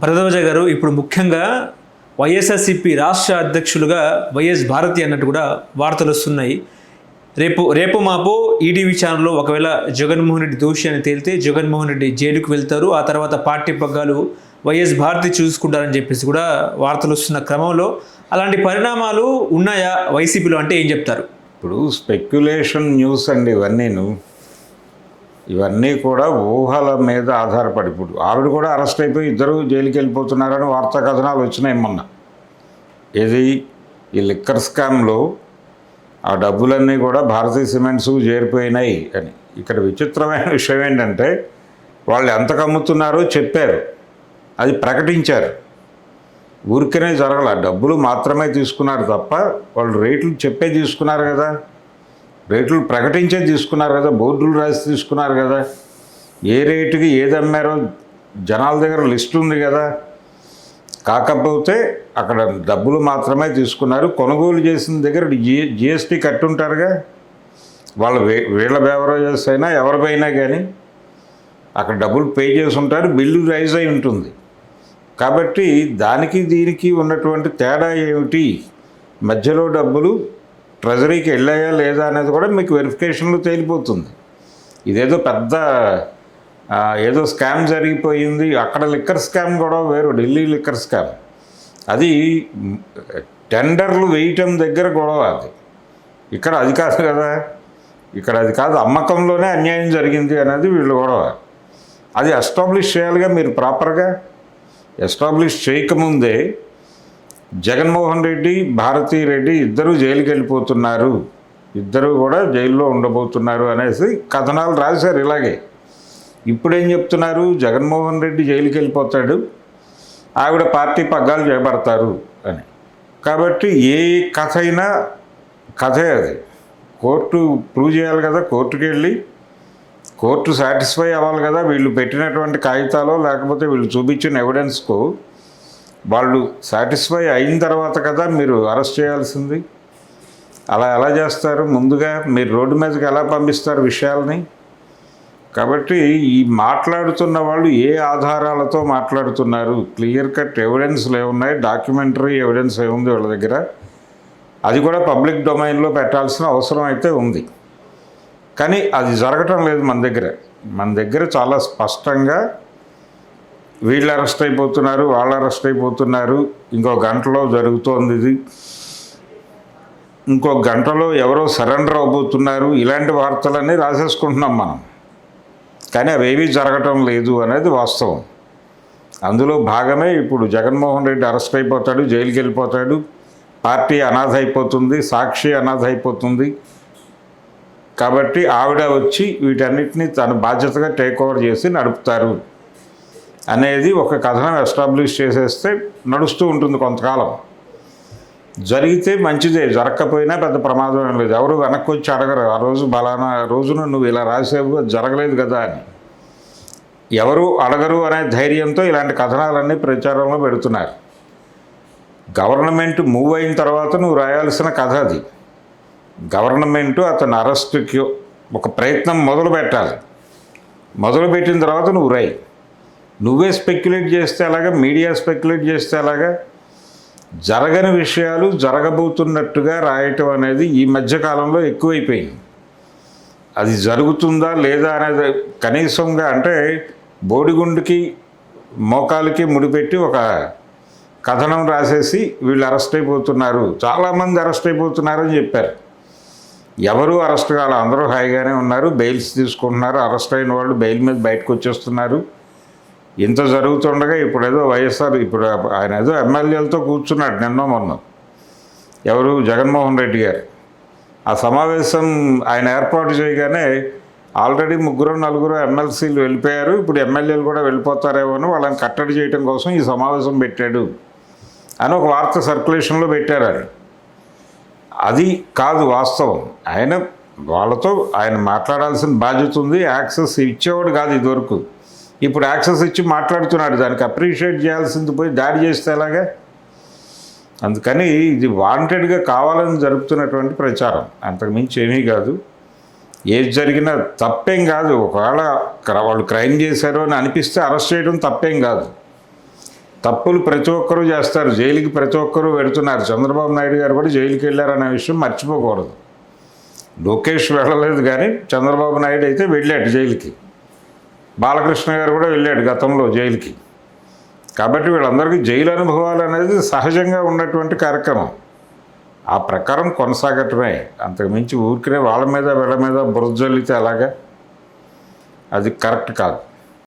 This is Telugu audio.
భరద్వాజ గారు, ఇప్పుడు ముఖ్యంగా వైఎస్ఆర్సీపీ రాష్ట్ర అధ్యక్షులుగా వైఎస్ భారతి అన్నట్టు కూడా వార్తలు వస్తున్నాయి. రేపు మాపు ఈటీవీ ఛానల్లో ఒకవేళ జగన్మోహన్ రెడ్డి దోషి అని తేలితే జగన్మోహన్ రెడ్డి జైలుకు వెళ్తారు, ఆ తర్వాత పార్టీ పగ్గాలు వైఎస్ భారతి చూసుకుంటారని చెప్పేసి కూడా వార్తలు వస్తున్న క్రమంలో అలాంటి పరిణామాలు ఉన్నాయా వైసీపీలో అంటే ఏం చెప్తారు? ఇప్పుడు స్పెక్యులేషన్ న్యూస్ అండి ఇవన్నీ కూడా ఊహల మీద ఆధారపడి, ఇప్పుడు ఆవిడ కూడా అరెస్ట్ అయిపోయి ఇద్దరు జైలుకి వెళ్ళిపోతున్నారని వార్తా కథనాలు వచ్చినాయి మొన్న. ఇది ఈ లిక్కర్ స్కామ్లో ఆ డబ్బులన్నీ కూడా భారతీయ సిమెంట్స్ చేరిపోయినాయి అని. ఇక్కడ విచిత్రమైన విషయం ఏంటంటే వాళ్ళు ఎంతకు అమ్ముతున్నారో చెప్పారు, అది ప్రకటించారు. ఊరికనే జరగల, డబ్బులు మాత్రమే తీసుకున్నారు తప్ప వాళ్ళు రేట్లు చెప్పే తీసుకున్నారు కదా, రేట్లు ప్రకటించే తీసుకున్నారు కదా, బోర్డులు రాసి తీసుకున్నారు కదా, ఏ రేటుకి ఏది అమ్మారో జనాల దగ్గర లిస్ట్ ఉంది కదా. కాకపోతే అక్కడ డబ్బులు మాత్రమే తీసుకున్నారు. కొనుగోలు చేసిన దగ్గర జిఎస్టీ కట్టుంటారుగా, వాళ్ళ వీళ్ళ బెవరేజెస్ అయినా ఎవరిపైనా కానీ అక్కడ డబ్బులు పే చేసి ఉంటారు, బిల్లు రైజ్ అయి ఉంటుంది. కాబట్టి దానికి దీనికి ఉన్నటువంటి తేడా ఏమిటి, మధ్యలో డబ్బులు ట్రెజరీకి వెళ్ళాయా లేదా అనేది కూడా మీకు వెరిఫికేషన్లో తేలిపోతుంది. ఇదేదో పెద్ద ఏదో స్కామ్ జరిగిపోయింది, అక్కడ లిక్కర్ స్కామ్ కూడా వేరు, ఢిల్లీ లిక్కర్ స్కామ్ అది టెండర్లు వేయటం దగ్గర గొడవ. అది ఇక్కడ అది కాదు కదా, ఇక్కడ అది కాదు, అమ్మకంలోనే అన్యాయం జరిగింది అనేది వీళ్ళు గొడవ. అది ఎస్టాబ్లిష్ చేయాలిగా మీరు ప్రాపర్గా. ఎస్టాబ్లిష్ చేయకముందే జగన్మోహన్ రెడ్డి, భారతీ రెడ్డి ఇద్దరూ జైలుకి వెళ్ళిపోతున్నారు, ఇద్దరూ కూడా జైల్లో ఉండబోతున్నారు అనేసి కథనాలు రాశారు. ఇలాగే ఇప్పుడేం చెప్తున్నారు, జగన్మోహన్ రెడ్డి జైలుకి వెళ్ళిపోతాడు, ఆవిడ పార్టీ పగ్గాలు చేపడతారు అని. కాబట్టి ఏ కథ అయినా కథే అది. కోర్టు ప్రూవ్ చేయాలి కదా, కోర్టుకి వెళ్ళి కోర్టు సాటిస్ఫై అవ్వాలి కదా, వీళ్ళు పెట్టినటువంటి కాగితాలో లేకపోతే వీళ్ళు చూపించిన ఎవిడెన్స్కు వాళ్ళు సాటిస్ఫై అయిన తర్వాత కదా మీరు అరెస్ట్ చేయాల్సింది. అలా ఎలా చేస్తారు? ముందుగా మీరు రోడ్డు మీదకి ఎలా పంపిస్తారు విషయాల్ని? కాబట్టి ఈ మాట్లాడుతున్న వాళ్ళు ఏ ఆధారాలతో మాట్లాడుతున్నారు, క్లియర్ కట్ ఎవిడెన్స్లు ఏమున్నాయి, డాక్యుమెంటరీ ఎవిడెన్స్ ఏముంది వాళ్ళ దగ్గర, అది కూడా పబ్లిక్ డొమైన్లో పెట్టాల్సిన అవసరం అయితే ఉంది. కానీ అది జరగటం లేదు మన దగ్గర చాలా స్పష్టంగా వీళ్ళు అరెస్ట్ అయిపోతున్నారు, వాళ్ళు అరెస్ట్ అయిపోతున్నారు, ఇంకో గంటలో జరుగుతోంది ఇది, ఇంకో గంటలో ఎవరో సరెండర్ అవబోతున్నారు, ఇలాంటి వార్తలన్నీ రాసేసుకుంటున్నాం మనం. కానీ అవేవీ జరగటం లేదు అనేది వాస్తవం. అందులో భాగమే ఇప్పుడు జగన్మోహన్ రెడ్డి అరెస్ట్ అయిపోతాడు, జైలుకి వెళ్ళిపోతాడు, పార్టీ అనాథ అయిపోతుంది, సాక్షి అనాథ అయిపోతుంది. కాబట్టి ఆవిడ వచ్చి వీటన్నిటిని తన బాధ్యతగా టేక్ ఓవర్ చేసి నడుపుతారు అనేది ఒక కథనం ఎస్టాబ్లిష్ చేసేస్తే నడుస్తూ ఉంటుంది కొంతకాలం. జరిగితే మంచిదే, జరగకపోయినా పెద్ద ప్రమాదం ఏం లేదు. ఎవరు వెనక్కి వచ్చి అడగరు, ఆ రోజు బలానా రోజున నువ్వు ఇలా రాసేవు జరగలేదు కదా అని ఎవరు అడగరు అనే ధైర్యంతో ఇలాంటి కథనాలన్నీ ప్రచారంలో పెడుతున్నారు. గవర్నమెంట్ మూవ్ అయిన తర్వాత నువ్వు రాయాల్సిన కథ అది. గవర్నమెంటు అతని అరెస్టుకి ఒక ప్రయత్నం మొదలు పెట్టాలి, మొదలుపెట్టిన తర్వాత నువ్వు రాయి. నువ్వే స్పెక్యులేట్ చేస్తే అలాగా, మీడియా స్పెక్యులేట్ చేస్తే అలాగా, జరగని విషయాలు జరగబోతున్నట్టుగా రాయటం అనేది ఈ మధ్యకాలంలో ఎక్కువైపోయింది. అది జరుగుతుందా లేదా అనేది కనీసంగా అంటే బోడిగుండుకి మోకాలకి ముడిపెట్టి ఒక కథనం రాసేసి వీళ్ళు అరెస్ట్ అయిపోతున్నారు, చాలామంది అరెస్ట్ అయిపోతున్నారని చెప్పారు. ఎవరు అరెస్ట్ కావాలి, అందరూ హాయిగానే ఉన్నారు, బెయిల్స్ తీసుకుంటున్నారు, అరెస్ట్ అయిన వాళ్ళు బెయిల్ మీద బయటకు వచ్చేస్తున్నారు. ఇంత జరుగుతుండగా ఇప్పుడేదో వైఎస్ఆర్ ఇప్పుడు ఆయన ఏదో ఎమ్మెల్యేలతో కూర్చున్నాడు నిన్న మొన్న, ఎవరు జగన్మోహన్ రెడ్డి గారు. ఆ సమావేశం ఆయన ఏర్పాటు చేయగానే ఆల్రెడీ 3-4 ఎమ్మెల్సీలు వెళ్ళిపోయారు, ఇప్పుడు ఎమ్మెల్యేలు కూడా వెళ్ళిపోతారేమో అని వాళ్ళని కట్టడి చేయడం కోసం ఈ సమావేశం పెట్టాడు అని ఒక వార్త సర్క్యులేషన్లో పెట్టారు. అది కాదు వాస్తవం. ఆయన వాళ్ళతో ఆయన మాట్లాడాల్సిన బాధ్యత ఉంది. యాక్సెస్ ఇచ్చేవాడు కాదు ఇదివరకు, ఇప్పుడు యాక్సెస్ ఇచ్చి మాట్లాడుతున్నాడు. దానికి అప్రిషియేట్ చేయాల్సింది పోయి దాడి చేస్తే ఎలాగా? అందుకని ఇది వాంటెడ్గా కావాలని జరుపుతున్నటువంటి ప్రచారం, అంతకుమించి ఏమీ కాదు. ఏది జరిగినా తప్పేం కాదు. ఒకవేళ వాళ్ళు క్రైమ్ చేశారు అని అనిపిస్తే అరెస్ట్ చేయడం తప్పేం కాదు. తప్పులు ప్రతి ఒక్కరూ చేస్తారు, జైలుకి ప్రతి ఒక్కరూ వెళుతున్నారు. చంద్రబాబు నాయుడు గారు కూడా జైలుకి వెళ్ళారనే విషయం మర్చిపోకూడదు. లోకేష్ వెళ్ళలేదు కానీ చంద్రబాబు నాయుడు అయితే వెళ్ళాడు జైలుకి. బాలకృష్ణ గారు కూడా వెళ్ళాడు గతంలో జైలుకి. కాబట్టి వీళ్ళందరికీ జైలు అనుభవాలు అనేది సహజంగా ఉన్నటువంటి కార్యక్రమం. ఆ ప్రకారం కొనసాగటమే, అంతకుమించి ఊరికనే వాళ్ళ మీద వీళ్ళ మీద బురద జల్లితే అలాగా అది కరెక్ట్ కాదు.